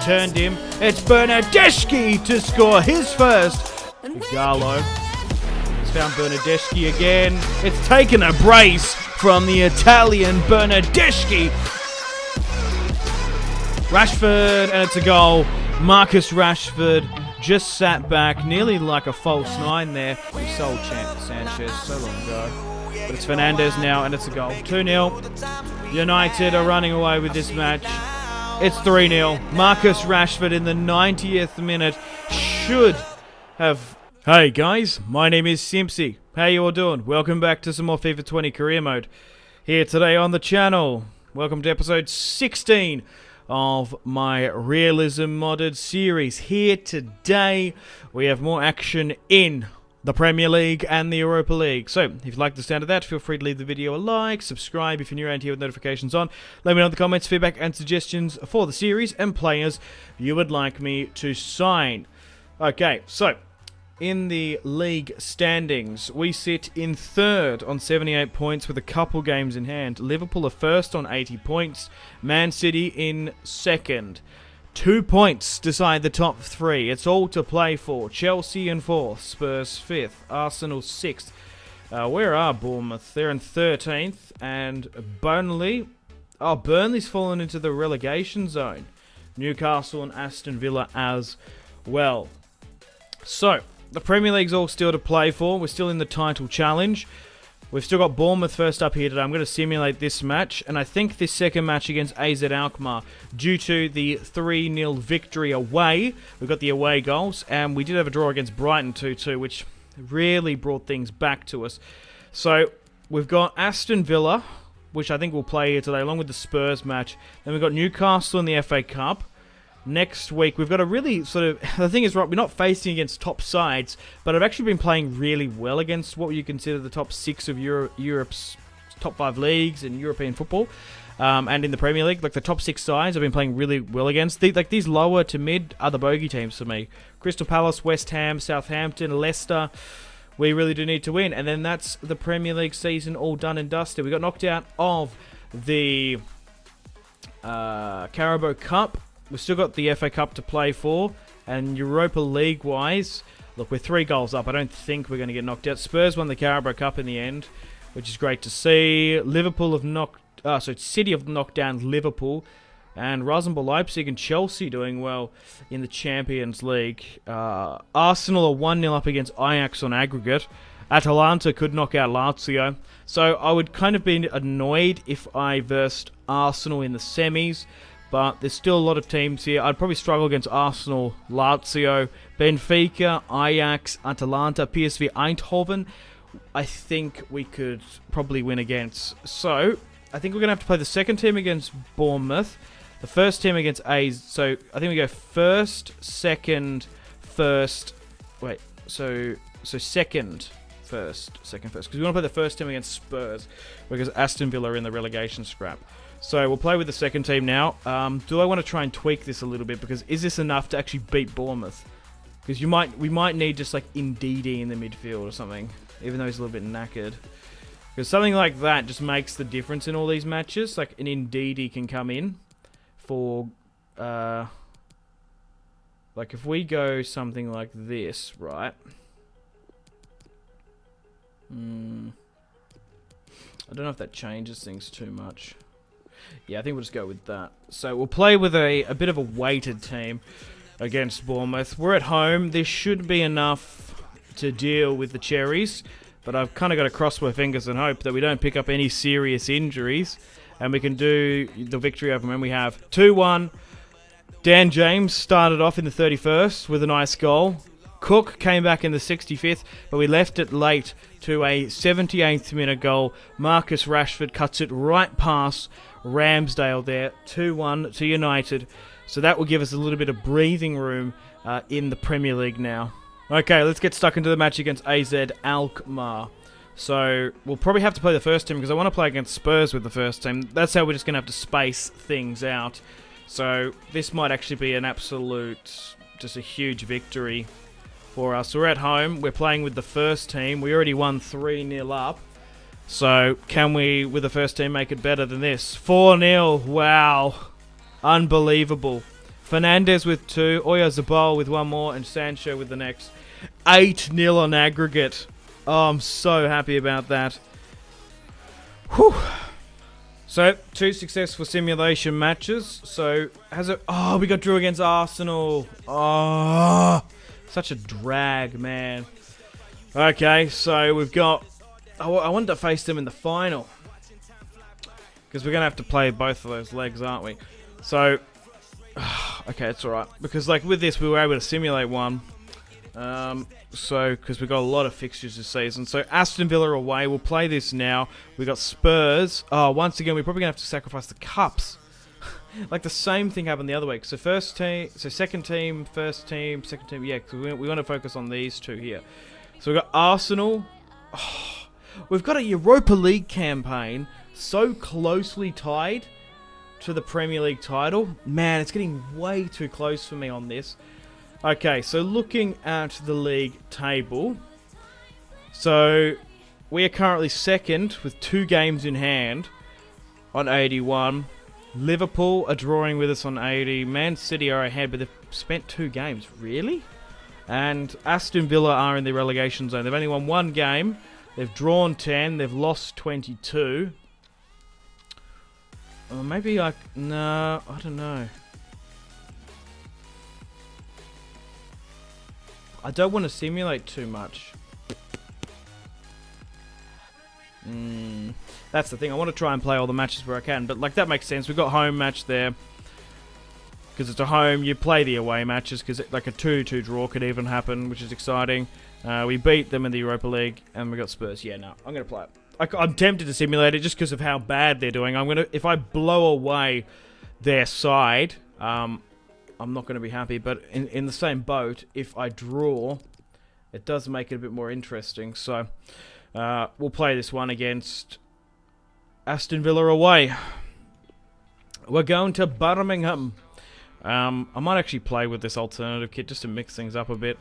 turned him. It's Bernardeschi to score his first. Gallo has found Bernardeschi again. It's taken a brace from the Italian Bernardeschi. Rashford, and it's a goal. Marcus Rashford just sat back, nearly like a false nine there. We sold Sanchez so long ago. But it's Fernandez now, and it's a goal. 2-0. United are running away with this match. It's 3-0. Marcus Rashford in the 90th minute should have... Hey guys, my name is Simpzy. How you all doing? Welcome back to some more FIFA 20 career mode here today on the channel. Welcome to episode 16 of my Realism modded series. Here today we have more action in the Premier League and the Europa League. So if you like the sound of that, feel free to leave the video a like, subscribe if you're new around here with notifications on. Let me know in the comments feedback and suggestions for the series and players you would like me to sign. Okay, so in the league standings, we sit in third on 78 points with a couple games in hand. Liverpool are first on 80 points. Man City in second. 2 points decide the top three. It's all to play for. Chelsea in fourth. Spurs fifth. Arsenal sixth. Where are Bournemouth? They're in 13th. And Burnley... Oh, Burnley's fallen into the relegation zone. Newcastle and Aston Villa as well. So the Premier League's all still to play for. We're still in the title challenge. We've still got Bournemouth first up here today. I'm going to simulate this match. And I think this second match against AZ Alkmaar, due to the 3-0 victory away, we've got the away goals. And we did have a draw against Brighton 2-2, which really brought things back to us. So we've got Aston Villa, which I think we'll play here today, along with the Spurs match. Then we've got Newcastle in the FA Cup. Next week, we've got a really sort of... The thing is, right, we're not facing against top sides, but I've actually been playing really well against what you consider the top 6 of Europe's top 5 leagues in European football. And in the Premier League, like the top 6 sides I've been playing really well against. These lower to mid are the bogey teams for me. Crystal Palace, West Ham, Southampton, Leicester. We really do need to win. And then that's the Premier League season all done and dusted. We got knocked out of the Carabao Cup. We've still got the FA Cup to play for, and Europa League-wise, look, we're 3 goals up. I don't think we're going to get knocked out. Spurs won the Carabao Cup in the end, which is great to see. Liverpool have City have knocked down Liverpool, and Rasenball Leipzig and Chelsea doing well in the Champions League. Arsenal are 1-0 up against Ajax on aggregate. Atalanta could knock out Lazio. So I would kind of be annoyed if I versed Arsenal in the semis. But there's still a lot of teams here. I'd probably struggle against Arsenal, Lazio, Benfica, Ajax, Atalanta, PSV Eindhoven. I think we could probably win against. So I think we're going to have to play the second team against Bournemouth. The first team against A's. So I think we go first, second, first. Wait, so second, first. Because we want to play the first team against Spurs. Because Aston Villa are in the relegation scrap. So we'll play with the second team now. Do I want to try and tweak this a little bit? Because is this enough to actually beat Bournemouth? Because we might need just like Ndidi in the midfield or something. Even though he's a little bit knackered. Because something like that just makes the difference in all these matches. Like an Ndidi can come in for... like if we go something like this, right? I don't know if that changes things too much. Yeah, I think we'll just go with that. So we'll play with a bit of a weighted team against Bournemouth. We're at home. This should be enough to deal with the Cherries. But I've kind of got to cross my fingers and hope that we don't pick up any serious injuries. And we can do the victory over them. We have 2-1. Dan James started off in the 31st with a nice goal. Cook came back in the 65th, but we left it late to a 78th minute goal. Marcus Rashford cuts it right past Ramsdale there, 2-1 to United. So that will give us a little bit of breathing room in the Premier League now. Okay, let's get stuck into the match against AZ Alkmaar. So we'll probably have to play the first team because I want to play against Spurs with the first team. That's how we're just going to have to space things out. So this might actually be an absolute, just a huge victory for us. We're at home. We're playing with the first team. We already won 3-0 up. So can we, with the first team, make it better than this? 4-0. Wow. Unbelievable. Fernandes with 2, Oyarzabal with 1 more, and Sancho with the next. 8-0 on aggregate. Oh, I'm so happy about that. Whew. So, 2 successful simulation matches. So, we got drew against Arsenal. Oh, such a drag, man. Okay, so we've got... I wanted to face them in the final. Because we're going to have to play both of those legs, aren't we? So, okay, it's alright. Because, like, with this, we were able to simulate one. Because we've got a lot of fixtures this season. So, Aston Villa away. We'll play this now. We got Spurs. Oh, once again, we're probably going to have to sacrifice the cups. Like, the same thing happened the other week. So, second team, first team, second team. Yeah, because we want to focus on these two here. So, we've got Arsenal. Oh, we've got a Europa League campaign so closely tied to the Premier League title. Man, it's getting way too close for me on this. Okay, so looking at the league table. So, we are currently second with 2 games in hand on 81. Liverpool are drawing with us on 80. Man City are ahead, but they've spent 2 games. Really? And Aston Villa are in the relegation zone. They've only won 1 game. They've drawn 10. They've lost 22. Or maybe no, I don't know. I don't want to simulate too much. That's the thing. I want to try and play all the matches where I can. But, like, that makes sense. We've got home match there. Because it's a home. You play the away matches. Because, like, a 2-2 draw could even happen, which is exciting. We beat them in the Europa League. And we got Spurs. Yeah, no. I'm going to play it. I'm tempted to simulate it just because of how bad they're doing. If I blow away their side, I'm not going to be happy. But in the same boat, if I draw, it does make it a bit more interesting. So, we'll play this one against Aston Villa away. We're going to Birmingham. I might actually play with this alternative kit just to mix things up a bit.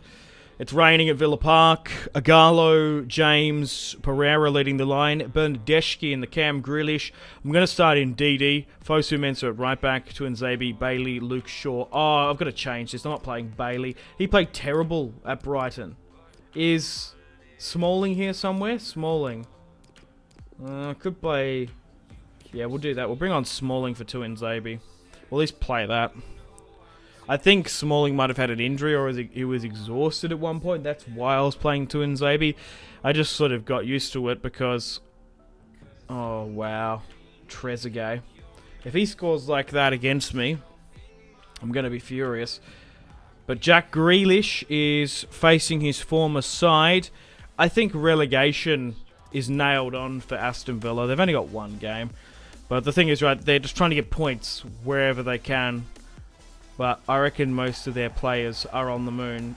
It's raining at Villa Park. Agallo, James, Pereira leading the line. Bernadeschi in the cam. Grealish. I'm going to start in DD. Fosu Mensah at right back. Tuanzebe, Bailey, Luke Shaw. Oh, I've got to change this. I'm not playing Bailey. He played terrible at Brighton. Is Smalling here somewhere? Smalling. Could play... Yeah, we'll do that. We'll bring on Smalling for Tuanzebe. We'll at least play that. I think Smalling might have had an injury or he was exhausted at one point. That's why I was playing Tuanzebe. I just sort of got used to it because... Oh, wow. Trezeguet. If he scores like that against me, I'm going to be furious. But Jack Grealish is facing his former side. I think relegation is nailed on for Aston Villa. They've only got 1 game. But the thing is, right, they're just trying to get points wherever they can. But I reckon most of their players are on the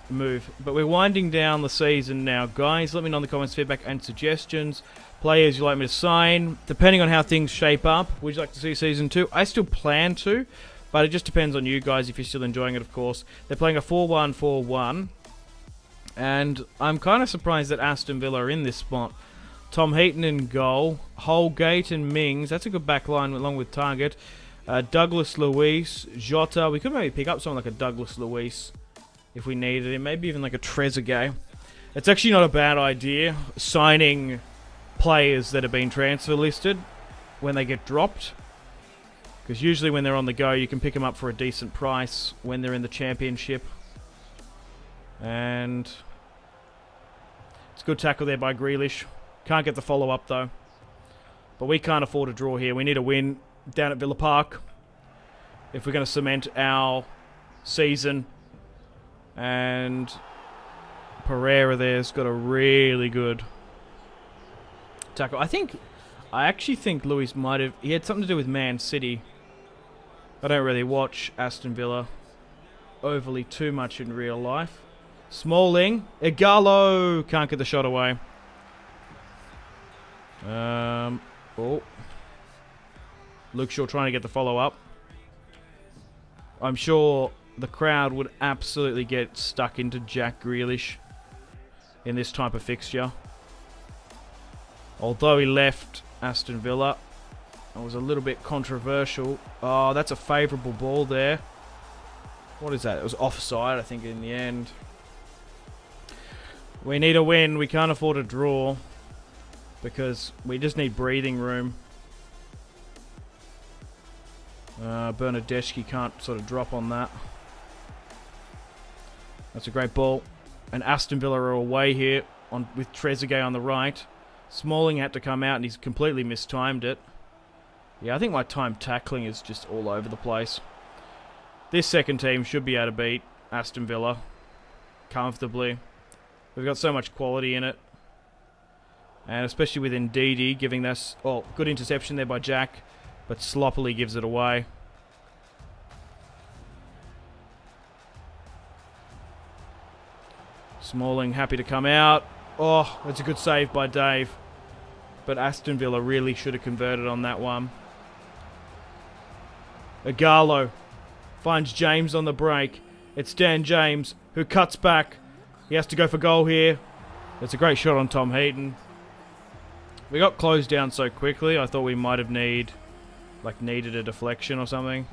move. But we're winding down the season now, guys. Let me know in the comments feedback and suggestions. Players you'd like me to sign. Depending on how things shape up, would you like to see Season 2? I still plan to, but it just depends on you guys if you're still enjoying it, of course. They're playing a 4-1-4-1. And I'm kind of surprised that Aston Villa are in this spot. Tom Heaton in goal. Holgate and Mings. That's a good back line along with Target. Douglas Luiz, Jota. We could maybe pick up someone like a Douglas Luiz if we needed him. Maybe even like a Trezeguet. It's actually not a bad idea signing players that have been transfer listed when they get dropped. Because usually when they're on the go, you can pick them up for a decent price when they're in the championship. And it's a good tackle there by Grealish. Can't get the follow-up though. But we can't afford a draw here. We need a win down at Villa Park if we're going to cement our season. And Pereira there's got a really good tackle. I actually think Luis might have... He had something to do with Man City. I don't really watch Aston Villa overly too much in real life. Smalling. Ighalo can't get the shot away. Luke Shaw trying to get the follow-up. I'm sure the crowd would absolutely get stuck into Jack Grealish in this type of fixture. Although he left Aston Villa, it was a little bit controversial. Oh, that's a favourable ball there. What is that? It was offside, I think, in the end. We need a win. We can't afford a draw because we just need breathing room. Bernardeschi can't sort of drop on that. That's a great ball. And Aston Villa are away here with Trezeguet on the right. Smalling had to come out and he's completely mistimed it. Yeah, I think my time tackling is just all over the place. This second team should be able to beat Aston Villa comfortably. We've got so much quality in it. And especially with Ndidi giving us... Oh, good interception there by Jack, but sloppily gives it away. Smalling happy to come out. Oh, that's a good save by Dave. But Aston Villa really should have converted on that one. Igalo finds James on the break. It's Dan James who cuts back. He has to go for goal here. It's a great shot on Tom Heaton. We got closed down so quickly. I thought we might have needed a deflection or something.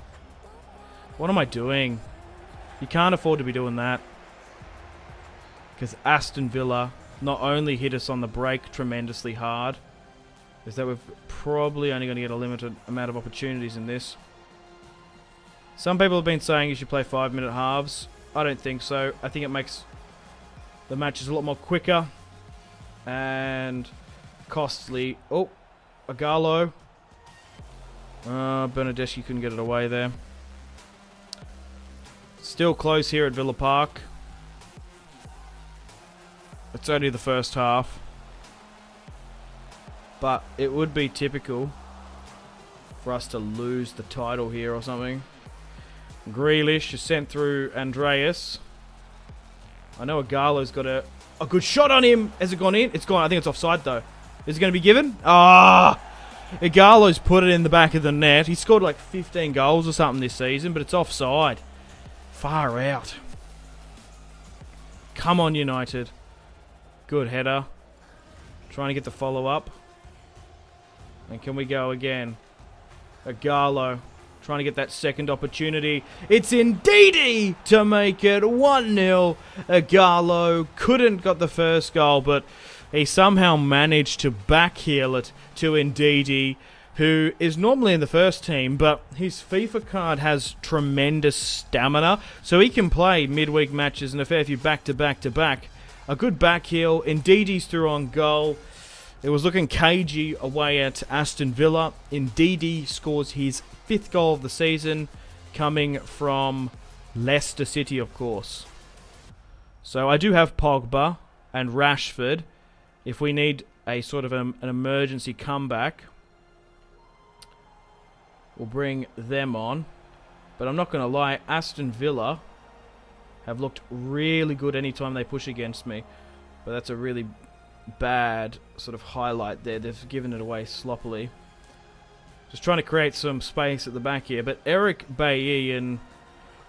What am I doing? You can't afford to be doing that. Because Aston Villa not only hit us on the break tremendously hard, is that we're probably only going to get a limited amount of opportunities in this. Some people have been saying you should play 5-minute halves. I don't think so. I think it makes the matches a lot more quicker and costly. Oh, Igalo. Bernardeschi couldn't get it away there. Still close here at Villa Park. It's only the first half. But it would be typical for us to lose the title here or something. Grealish is sent through Andreas. I know Igalo's got a good shot on him. Has it gone in? It's gone. I think it's offside though. Is it going to be given? Ah! Igalo's put it in the back of the net. He scored like 15 goals or something this season, but it's offside. Far out. Come on, United. Good header. Trying to get the follow-up. And can we go again? Igalo trying to get that second opportunity. It's Ndidi to make it 1-0. Igalo couldn't got the first goal, but he somehow managed to backheel it to Ndidi, who is normally in the first team, but his FIFA card has tremendous stamina, so he can play midweek matches and a fair few back-to-back-to-back. A good backheel. Ndidi's through on goal. It was looking cagey away at Aston Villa. Ndidi scores his 5th goal of the season, coming from Leicester City, of course. So I do have Pogba and Rashford. If we need a sort of an emergency comeback, we'll bring them on. But I'm not going to lie, Aston Villa have looked really good anytime they push against me. But that's a really bad sort of highlight there. They've given it away sloppily. Just trying to create some space at the back here. But Eric Bailly and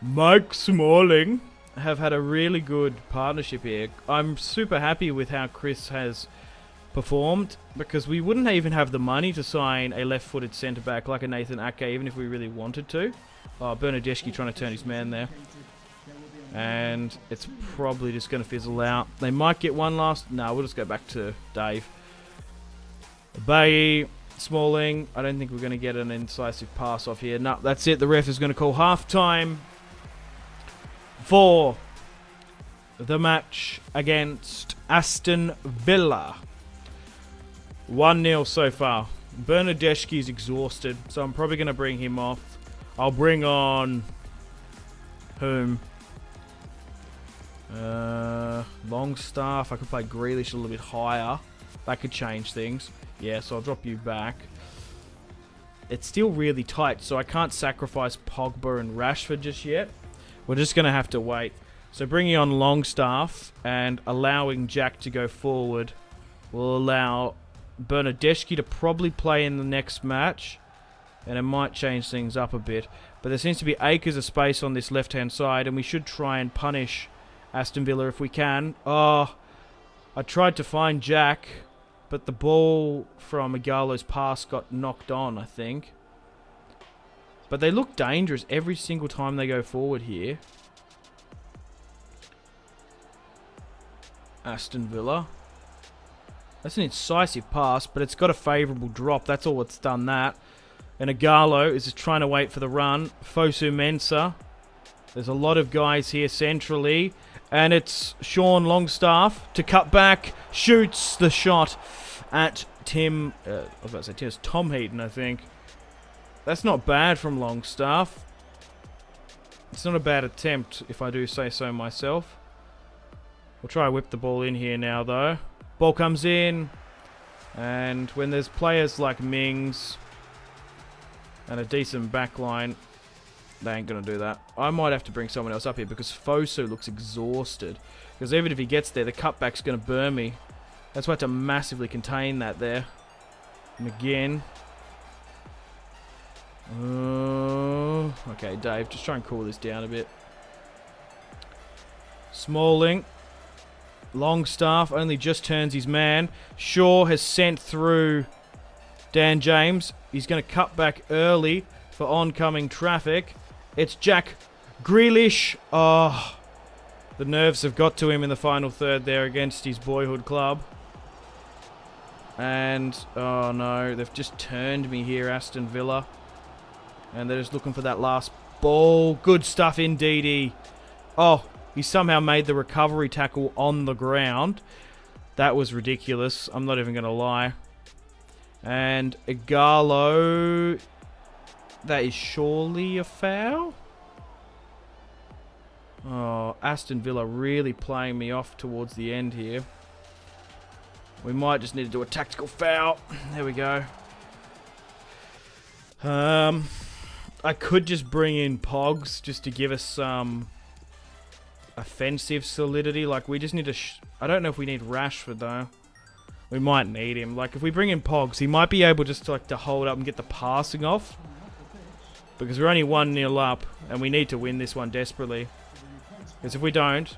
Mike Smalling have had a really good partnership here. I'm super happy with how Chris has performed, because we wouldn't even have the money to sign a left-footed centre-back like a Nathan Ake, even if we really wanted to. Oh, Bernardeschi trying to turn his man there. And it's probably just going to fizzle out. They might get one last... No, we'll just go back to Dave. Bailly, Smalling. I don't think we're going to get an incisive pass off here. No, that's it. The ref is going to call half-time for the match against Aston Villa. 1-0 so far. Bernardeschi is exhausted, so I'm probably going to bring him off. I'll bring on... whom? Longstaff. I could play Grealish a little bit higher. That could change things. Yeah, so I'll drop you back. It's still really tight, so I can't sacrifice Pogba and Rashford just yet. We're just going to have to wait. So bringing on Longstaff and allowing Jack to go forward will allow Bernardeschi to probably play in the next match, and it might change things up a bit. But there seems to be acres of space on this left-hand side, and we should try and punish Aston Villa if we can. Oh, I tried to find Jack, but the ball from Igalo's pass got knocked on, I think. But they look dangerous every single time they go forward here. Aston Villa. That's an incisive pass, but it's got a favourable drop. That's all that's done that. And Igalo is just trying to wait for the run. Fosu Mensah. There's a lot of guys here centrally. And it's Sean Longstaff to cut back. Shoots the shot at Tim... I was about to say Tim. Tom Heaton, I think. That's not bad from Longstaff. It's not a bad attempt, if I do say so myself. We'll try to whip the ball in here now, though. Ball comes in. And when there's players like Mings and a decent backline, they ain't going to do that. I might have to bring someone else up here because Fosu looks exhausted. Because even if he gets there, the cutback's going to burn me. That's why I have to massively contain that there. And again. Okay, Dave, just try and cool this down a bit. Smalling. Longstaff only just turns his man. Shaw has sent through Dan James. He's going to cut back early for oncoming traffic. It's Jack Grealish. Oh, the nerves have got to him in the final third there against his boyhood club. And, oh no, they've just turned me here, Aston Villa. And they're just looking for that last ball. Good stuff indeedy. Oh, he somehow made the recovery tackle on the ground. That was ridiculous. I'm not even going to lie. And Igalo... That is surely a foul? Oh, Aston Villa really playing me off towards the end here. We might just need to do a tactical foul. There we go. I could just bring in Pogs just to give us some offensive solidity. Like, we just need to... I don't know if we need Rashford, though. We might need him. Like, if we bring in Pogs, he might be able just to, like, to hold up and get the passing off. Because we're only 1-0 up, and we need to win this one desperately. Because if we don't...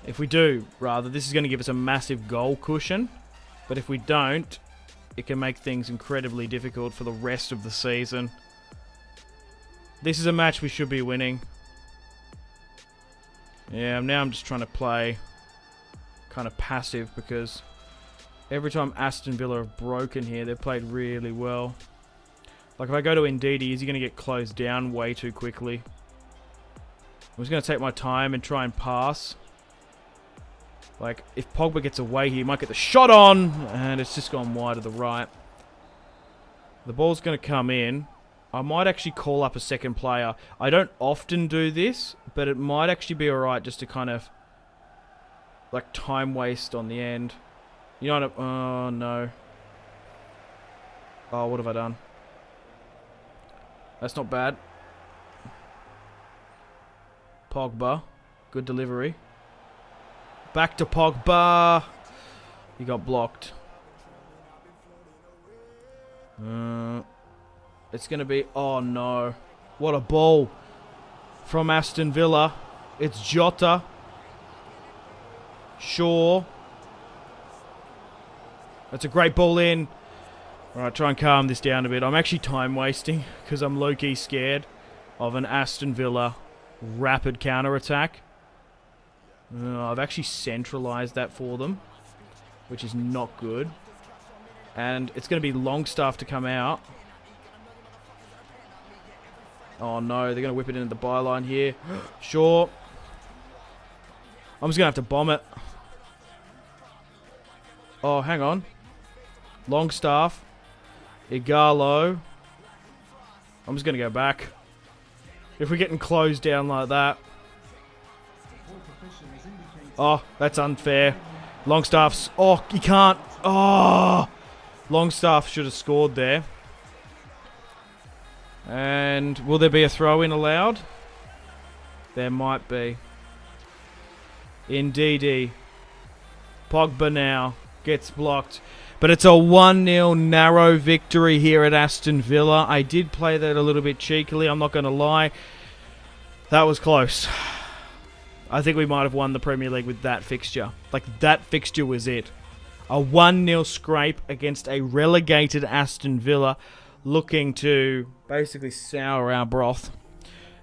If we do, rather, this is going to give us a massive goal cushion. But if we don't... It can make things incredibly difficult for the rest of the season. This is a match we should be winning. Yeah, now I'm just trying to play kind of passive because every time Aston Villa have broken here, they've played really well. Like if I go to Ndidi, is he going to get closed down way too quickly? I'm just going to take my time and try and pass. Like, if Pogba gets away here, he might get the shot on, and it's just gone wide to the right. The ball's going to come in. I might actually call up a second player. I don't often do this, but it might actually be alright just to kind of, like, time waste on the end. You know what? Oh, no. Oh, what have I done? That's not bad. Pogba. Good delivery. Back to Pogba. He got blocked. It's going to be... Oh, no. What a ball from Aston Villa. It's Jota. Shaw. That's a great ball in. Alright, try and calm this down a bit. I'm actually time wasting because I'm low-key scared of an Aston Villa rapid counter-attack. I've actually centralised that for them, which is not good. And it's going to be Longstaff to come out. Oh no, they're going to whip it into the byline here. Sure. I'm just going to have to bomb it. Oh, hang on. Longstaff. Igalo. I'm just going to go back. If we're getting closed down like that. Oh, that's unfair. Longstaff's... Oh, he can't. Oh! Longstaff should have scored there. And will there be a throw-in allowed? There might be. Indeedy. Pogba now gets blocked. But it's a 1-0 narrow victory here at Aston Villa. I did play that a little bit cheekily, I'm not going to lie. That was close. I think we might have won the Premier League with that fixture. Like, that fixture was it. A 1-0 scrape against a relegated Aston Villa looking to basically sour our broth.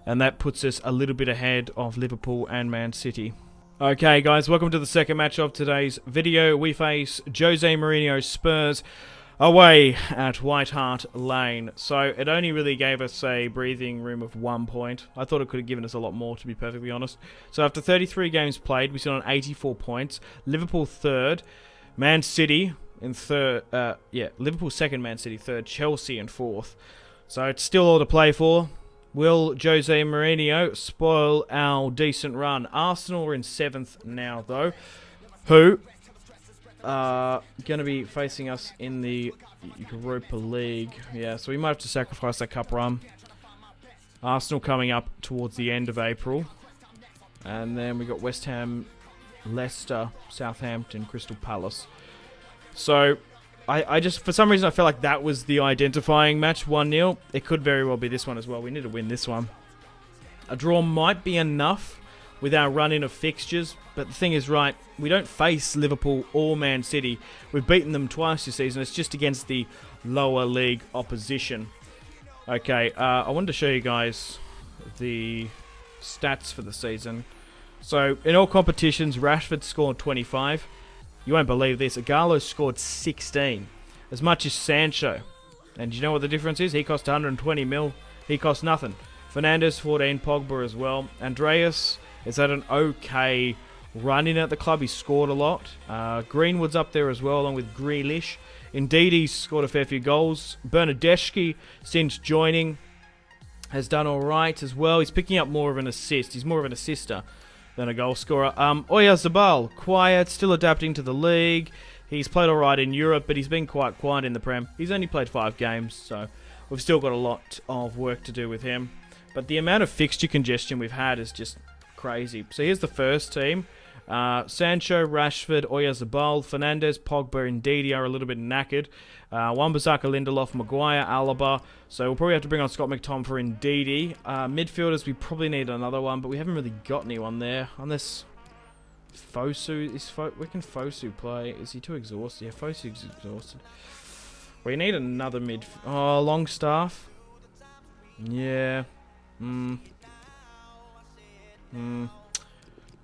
And that puts us a little bit ahead of Liverpool and Man City. Okay guys, welcome to the second match of today's video. We face Jose Mourinho Spurs away at White Hart Lane. So it only really gave us a breathing room of 1 point. I thought it could have given us a lot more, to be perfectly honest. So after 33 games played, we sit on 84 points. Liverpool third, Man City in third, Liverpool second, Man City third, Chelsea in fourth. So it's still all to play for. Will Jose Mourinho spoil our decent run? Arsenal are in 7th now, though, who are going to be facing us in the Europa League. Yeah, so we might have to sacrifice that cup run. Arsenal coming up towards the end of April. And then we got West Ham, Leicester, Southampton, Crystal Palace. So I just, for some reason, I felt like that was the identifying match, 1-0. It could very well be this one as well. We need to win this one. A draw might be enough with our run-in of fixtures, but the thing is, right, we don't face Liverpool or Man City. We've beaten them twice this season. It's just against the lower league opposition. Okay, I wanted to show you guys the stats for the season. So, in all competitions, Rashford scored 25. You won't believe this. Agallo scored 16. As much as Sancho. And do you know what the difference is? He cost 120 mil. He cost nothing. Fernandes, 14. Pogba as well. Andreas is at an okay run-in at the club. He scored a lot. Greenwood's up there as well, along with Grealish. Indeed, he's scored a fair few goals. Bernardeschi, since joining, has done alright as well. He's picking up more of an assist. He's more of an assister than a goal scorer. Oyarzabal, quiet, still adapting to the league. He's played alright in Europe, but he's been quite quiet in the Prem. He's only played 5 games, so we've still got a lot of work to do with him. But the amount of fixture congestion we've had is just crazy. So here's the first team. Sancho, Rashford, Oyarzabal, Fernandes, Pogba, and Ndidi are a little bit knackered. Wan-Bissaka, Lindelof, Maguire, Alaba. So we'll probably have to bring on Scott McTominay for Ndidi. Midfielders, we probably need another one, but we haven't really got anyone there. Unless Fosu is... Where can Fosu play? Is he too exhausted? Yeah, Fosu's exhausted. We need another mid... Oh, Longstaff. Yeah. I'm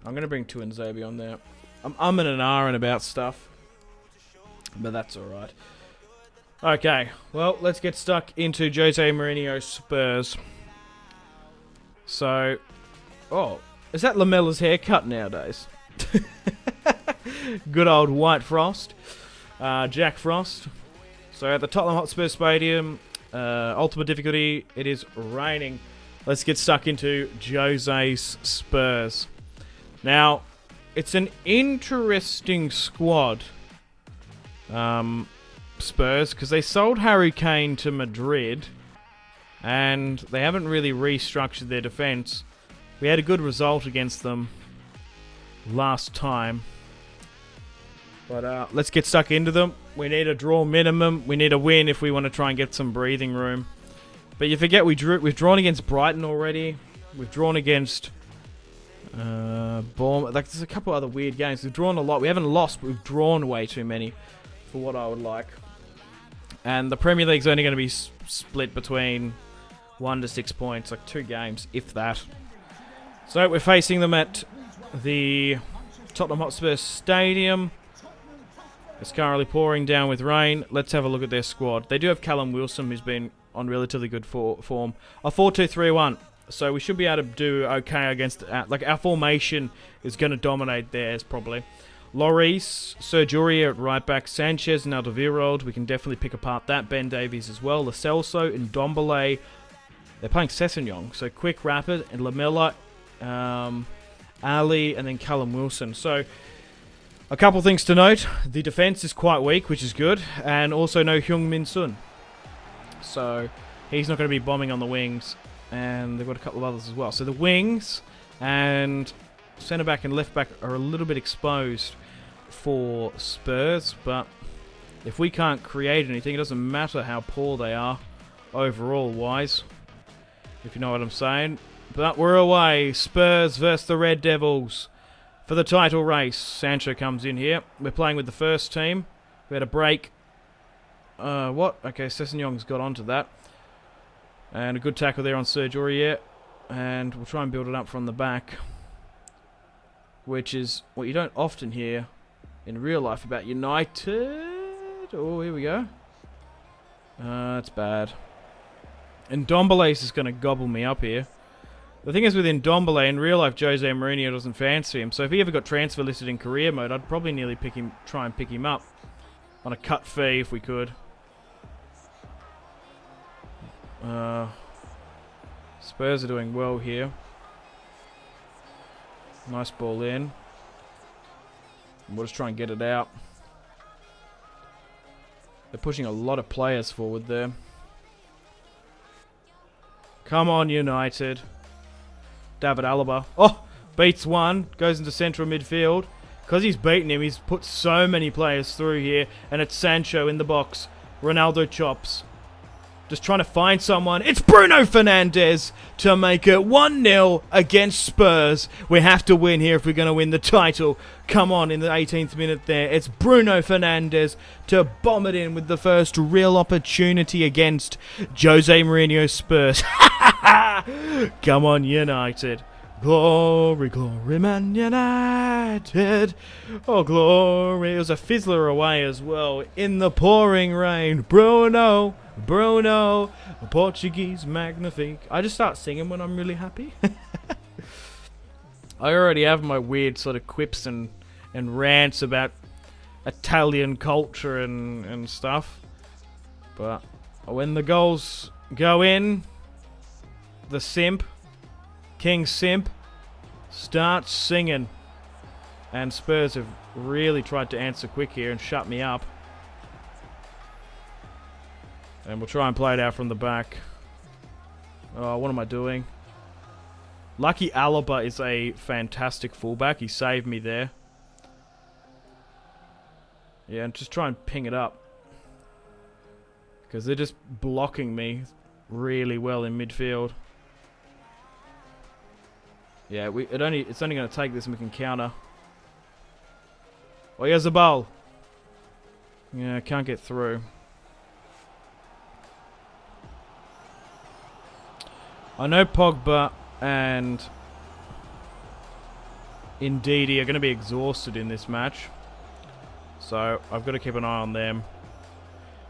going to bring Tuanzebe on there. I'm umming and ahhing about stuff, but that's alright. Okay, well, let's get stuck into Jose Mourinho Spurs. So, oh, is that Lamella's haircut nowadays? Good old White Frost. Jack Frost. So at the Tottenham Hotspur Stadium, ultimate difficulty, it is raining. Let's get stuck into Jose's Spurs. Now, it's an interesting squad, Spurs, because they sold Harry Kane to Madrid, and they haven't really restructured their defence. We had a good result against them last time, but let's get stuck into them. We need a draw minimum. We need a win if we want to try and get some breathing room. But you forget we've drawn against Brighton already. We've drawn against... Bournemouth. Like, there's a couple other weird games. We've drawn a lot. We haven't lost, but we've drawn way too many for what I would like. And the Premier League's only going to be split between 1 to 6 points, like 2 games, if that. So we're facing them at the Tottenham Hotspur Stadium. It's currently pouring down with rain. Let's have a look at their squad. They do have Callum Wilson, who's been on relatively good form. A 4-2-3-1. So we should be able to do okay against... like, our formation is going to dominate theirs, probably. Lloris, Serge Aurier at right back, Sanchez and Alderweireld. We can definitely pick apart that. Ben Davies as well. Lo Celso and Ndombele. They're playing Sessegnon. So Quick, Rapid, and Lamela, Ali, and then Callum Wilson. So a couple things to note. The defence is quite weak, which is good. And also no Heung-min Son. So he's not going to be bombing on the wings. And they've got a couple of others as well. So the wings and centre-back and left-back are a little bit exposed for Spurs. But if we can't create anything, it doesn't matter how poor they are overall-wise. If you know what I'm saying. But we're away. Spurs versus the Red Devils for the title race. Sancho comes in here. We're playing with the first team. We had a break. What? Okay, Sessegnon's got onto that. And a good tackle there on Serge Aurier. And we'll try and build it up from the back. which is what you don't often hear in real life about United. Oh, here we go. That's bad. And Ndombele's is going to gobble me up here. The thing is with Ndombele, in real life, Jose Mourinho doesn't fancy him. So if he ever got transfer listed in career mode, I'd probably nearly try and pick him up on a cut fee if we could. Spurs are doing well here. Nice ball in. We'll just try and get it out. They're pushing a lot of players forward there. Come on, United. David Alaba. Oh, beats one. Goes into central midfield. Because he's beaten him, he's put so many players through here. And it's Sancho in the box. Ronaldo chops. Just trying to find someone. It's Bruno Fernandes to make it 1-0 against Spurs. We have to win here if we're going to win the title. Come on, in the 18th minute there. It's Bruno Fernandes to bomb it in with the first real opportunity against Jose Mourinho Spurs. Come on, United. Glory, glory, Man United. Oh, glory. It was a fizzler away as well. In the pouring rain. Bruno, Portuguese magnifique. I just start singing when I'm really happy. I already have my weird sort of quips and rants about Italian culture and stuff. But when the goals go in, the simp, King Simp, starts singing. And Spurs have really tried to answer quick here and shut me up. And we'll try and play it out from the back. Oh, what am I doing? Lucky Alaba is a fantastic fullback. He saved me there. Yeah, and just try and ping it up. Because they're just blocking me really well in midfield. Yeah, it's only going to take this and we can counter. Oh, here's the ball. Yeah, can't get through. I know Pogba and Ndidi are going to be exhausted in this match. So I've got to keep an eye on them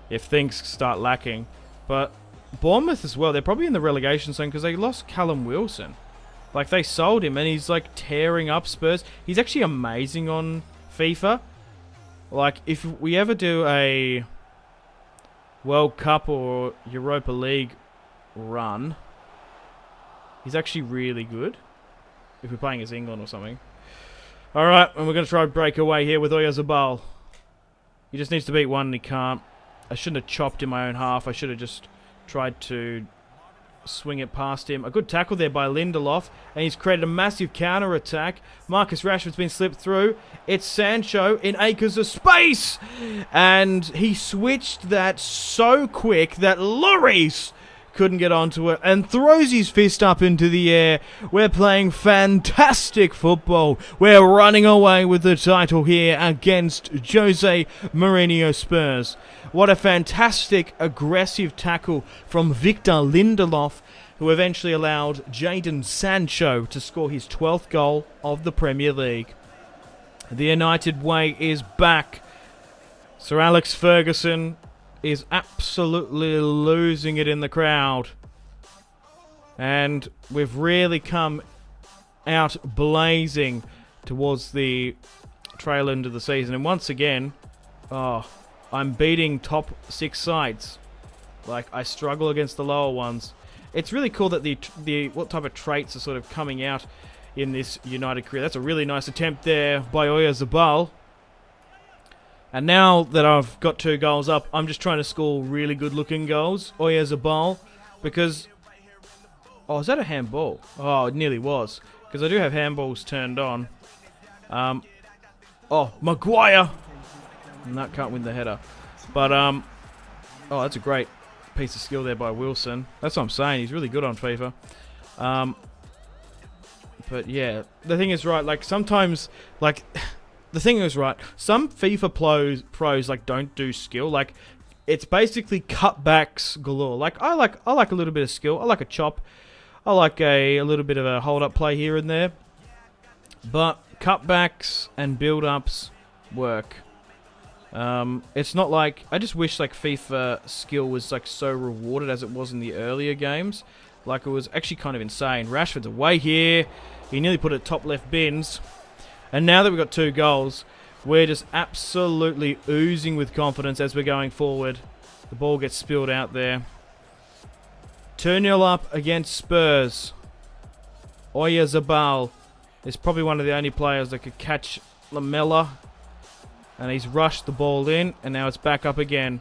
if things start lacking. But Bournemouth as well, they're probably in the relegation zone because they lost Callum Wilson. Like, they sold him and he's like tearing up Spurs. He's actually amazing on FIFA. Like, if we ever do a World Cup or Europa League run, he's actually really good. If we're playing as England or something. Alright, and we're going to try and break away here with Oyarzabal. He just needs to beat one and he can't. I shouldn't have chopped in my own half. I should have just tried to swing it past him. A good tackle there by Lindelof. And he's created a massive counter-attack. Marcus Rashford's been slipped through. It's Sancho in acres of space. And he switched that so quick that Lloris couldn't get onto it and throws his fist up into the air. We're playing fantastic football. We're running away with the title here against Jose Mourinho Spurs. What a fantastic aggressive tackle from Victor Lindelof, who eventually allowed Jadon Sancho to score his 12th goal of the Premier League. The United way is back. Sir Alex Ferguson is absolutely losing it in the crowd. And we've really come out blazing towards the trail end of the season. And once again, I'm beating top 6 sides. Like, I struggle against the lower ones. It's really cool that what type of traits are sort of coming out in this United career. That's a really nice attempt there by Oyarzabal. And now that I've got 2 goals up, I'm just trying to score really good-looking goals. Oyarzabal, because... Oh, is that a handball? Oh, it nearly was. Because I do have handballs turned on. Oh, Maguire! And that can't win the header. But, oh, that's a great piece of skill there by Wilson. That's what I'm saying. He's really good on FIFA. But, yeah. The thing is, right, like, sometimes, like... The thing is, right, some FIFA pros like don't do skill. Like, it's basically cutbacks galore. Like, I like a little bit of skill. I like a chop. I like a little bit of a hold-up play here and there. But cutbacks and build-ups work. It's not like... I just wish like FIFA skill was like so rewarded as it was in the earlier games. Like it was actually kind of insane. Rashford's away here. He nearly put it top left bins. And now that we've got 2 goals, we're just absolutely oozing with confidence as we're going forward. The ball gets spilled out there. 2-0 up against Spurs. Oyarzabal is probably one of the only players that could catch Lamela. And he's rushed the ball in, and now it's back up again.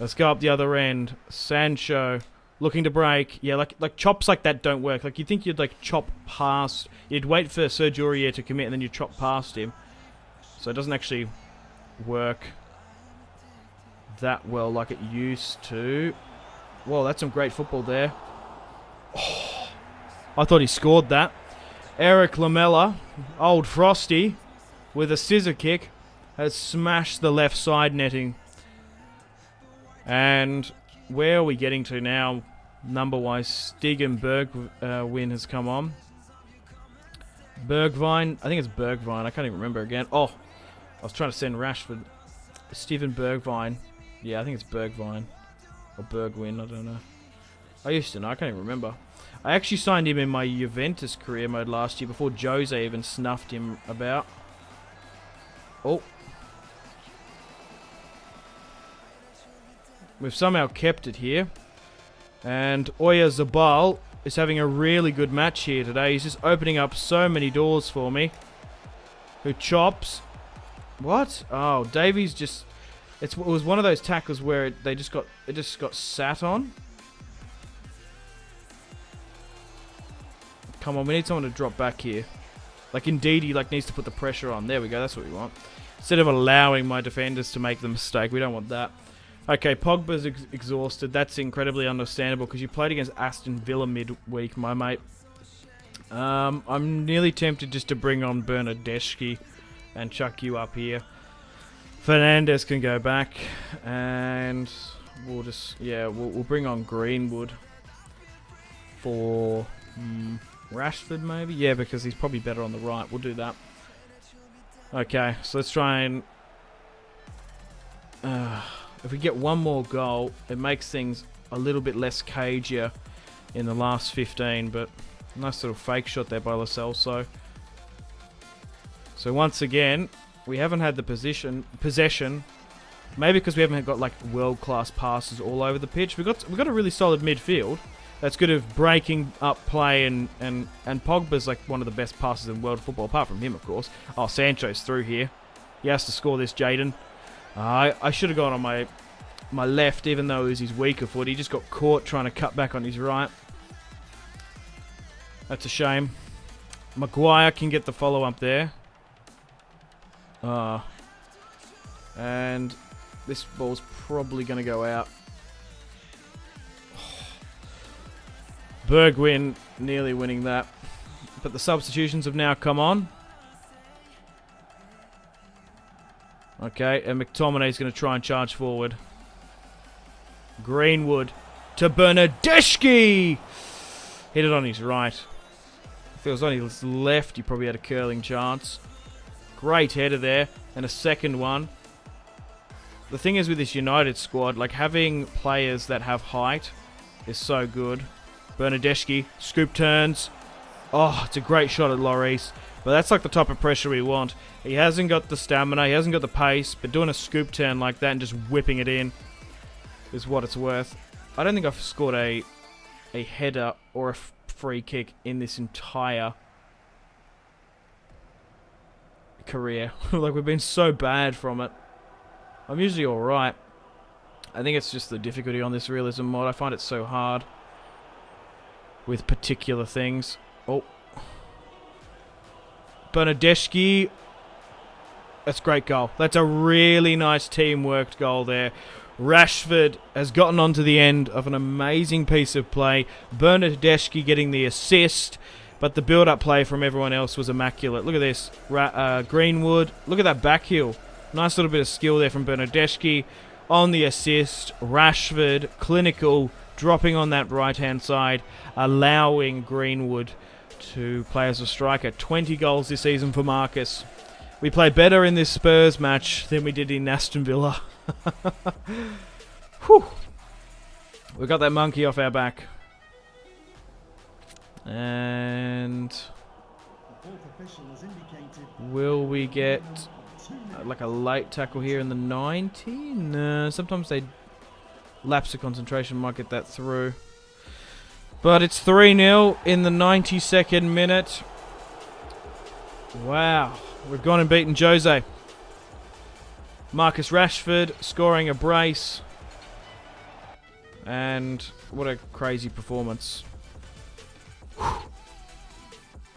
Let's go up the other end. Sancho looking to break. Yeah, like chops like that don't work. Like, you'd think you'd like chop past... You'd wait for Sergio Aurier to commit, and then you chop past him. So it doesn't actually work that well like it used to. Whoa, that's some great football there. Oh, I thought he scored that. Eric Lamela, old Frosty, with a scissor kick, has smashed the left side netting. And where are we getting to now? Number-wise, Stegen Bergwijn has come on. Bergwijn, I think it's Bergwijn, I can't even remember again. Oh, I was trying to send Rashford. Steven Bergwijn. Yeah, I think it's Bergwijn. Or Bergwijn, I don't know. I used to know, I can't even remember. I actually signed him in my Juventus career mode last year before Jose even snuffed him about. Oh. We've somehow kept it here. And Oyarzabal is having a really good match here today. He's just opening up so many doors for me. Who chops. What? Oh, Davies just... It was one of those tackles where it just got sat on. Come on, we need someone to drop back here. Like, indeed, he needs to put the pressure on. There we go, that's what we want. Instead of allowing my defenders to make the mistake, we don't want that. Okay, Pogba's exhausted. That's incredibly understandable because you played against Aston Villa midweek, my mate. I'm nearly tempted just to bring on Bernardeschi and chuck you up here. Fernandes can go back, and we'll just, yeah, we'll bring on Greenwood for Rashford maybe? Yeah, because he's probably better on the right. We'll do that. Okay, so let's try and... if we get one more goal, it makes things a little bit less cagier in the last 15, but nice little fake shot there by Lo Celso. So once again, we haven't had the possession, maybe because we haven't got like world-class passes all over the pitch. We've got a really solid midfield that's good at breaking up play, and Pogba's like one of the best passers in world football, apart from him, of course. Oh, Sancho's through here. He has to score this, Jaden. I should have gone on my left, even though it was his weaker foot. He just got caught trying to cut back on his right. That's a shame. Maguire can get the follow-up there. And this ball's probably going to go out. Bergwijn nearly winning that. But the substitutions have now come on. Okay, and McTominay's going to try and charge forward. Greenwood to Bernardeschi! Hit it on his right. If it was on his left, he probably had a curling chance. Great header there, and a second one. The thing is with this United squad, like having players that have height is so good. Bernardeschi, scoop turns. Oh, it's a great shot at Lloris. But that's like the type of pressure we want. He hasn't got the stamina, he hasn't got the pace, but doing a scoop turn like that and just whipping it in is what it's worth. I don't think I've scored a header or a free kick in this entire career. Like, we've been so bad from it. I'm usually alright. I think it's just the difficulty on this realism mod. I find it so hard with particular things. Oh. Bernardeschi. That's a great goal. That's a really nice team-worked goal there. Rashford has gotten onto the end of an amazing piece of play. Bernardeschi getting the assist, but the build-up play from everyone else was immaculate. Look at this. Greenwood. Look at that back heel. Nice little bit of skill there from Bernardeschi. On the assist, Rashford, clinical, dropping on that right-hand side, allowing Greenwood to play as a striker. 20 goals this season for Marcus. We played better in this Spurs match than we did in Aston Villa. Whew. We got that monkey off our back. And will we get like a late tackle here in the 90? No, sometimes they lapse of concentration, might get that through. But it's 3-0 in the 92nd minute. Wow, we've gone and beaten Jose. Marcus Rashford scoring a brace. And what a crazy performance. Whew.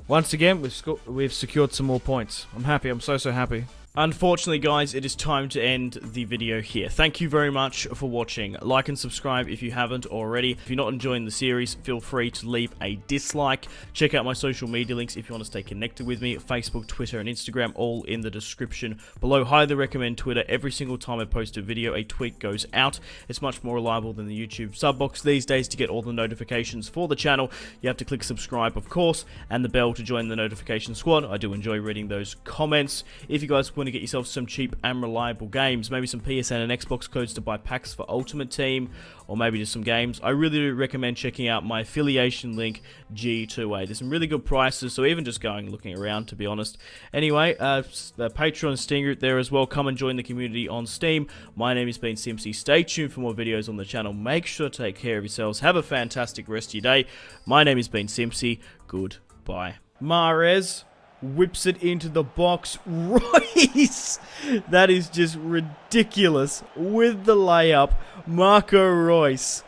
Once again, we've secured some more points. I'm happy. I'm so happy. Unfortunately, guys, it is time to end the video here. Thank you very much for watching. Like and subscribe if you haven't already. If you're not enjoying the series, feel free to leave a dislike. Check out my social media links if you want to stay connected with me. Facebook, Twitter, and Instagram, all in the description below. Highly recommend Twitter. Every single time I post a video, a tweet goes out. It's much more reliable than the YouTube sub box these days. To get all the notifications for the channel, you have to click subscribe, of course, and the bell to join the notification squad. I do enjoy reading those comments. If you guys want to get yourself some cheap and reliable games, maybe some PSN and Xbox codes to buy packs for Ultimate Team, or maybe just some games, I really do recommend checking out my affiliation link, G2A. There's some really good prices, so even just going looking around, to be honest. Anyway, the Patreon and Steam group there as well. Come and join the community on Steam. My name has been Simpzy. Stay tuned for more videos on the channel. Make sure to take care of yourselves. Have a fantastic rest of your day. My name has been Simpzy. Goodbye. Mahrez whips it into the box. Royce! That is just ridiculous. With the layup, Marco Reus